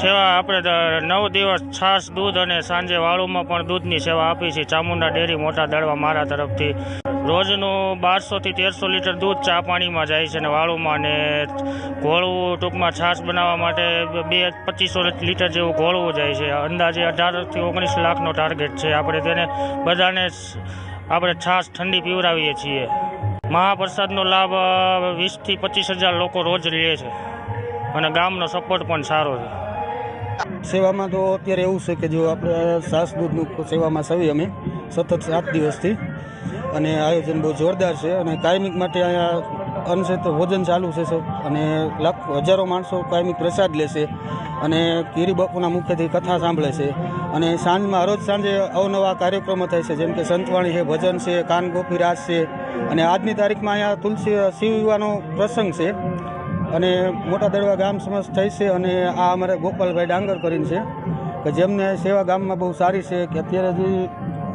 સેવા આપણે 9 દિવસ છાશ દૂધ અને સાંજે વાળુમાં પણ દૂધની સેવા આપી છે ચામુંડા ડેરી મોટા દળવા મારા તરફથી. રોજનું 1200 થી 1300 લીટર દૂધ ચા પાણીમાં જાય છે અને વાળુમાં, અને ઘોળવું ટૂંકમાં છાશ બનાવવા માટે 2500 લીટર જેવું ઘોળવું જાય છે. અંદાજે 18 થી 19 લાખનો ટાર્ગેટ છે. આપણે તેને બધાને આપણે છાશ ઠંડી પીવડાવીએ છીએ. મહાપ્રસાદનો લાભ 20 થી 25 હજાર લોકો રોજ લે છે અને ગામનો સપોર્ટ પણ સારો છે. સેવામાં તો અત્યારે એવું છે કે જો આપણે છાશ દૂધનું સેવામાં સવી અમે સતત 7 દિવસથી, અને આયોજન બહુ જોરદાર છે. અને કાયમિક માટે અહીંયા અનશેત ભોજન ચાલુ છે અને હજારો માણસો કાયમિક પ્રસાદ લેશે અને ગિરી બાપુના મુખેથી કથા સાંભળે છે. અને સાંજમાં રોજ સાંજે અવનવા કાર્યક્રમો થાય છે, જેમ કે સંતવાણી છે, ભજન છે, કાન ગોપી રાસ છે. અને આજની તારીખમાં અહીંયા તુલસી શિવ વિવાહનો પ્રસંગ છે અને મોટા દડવા ગામ સમસ્ત થઈ છે. અને આ અમારે ગોપાલભાઈ ડાંગર કરીને છે કે જેમને સેવા ગામમાં બહુ સારી છે, કે અત્યારે જે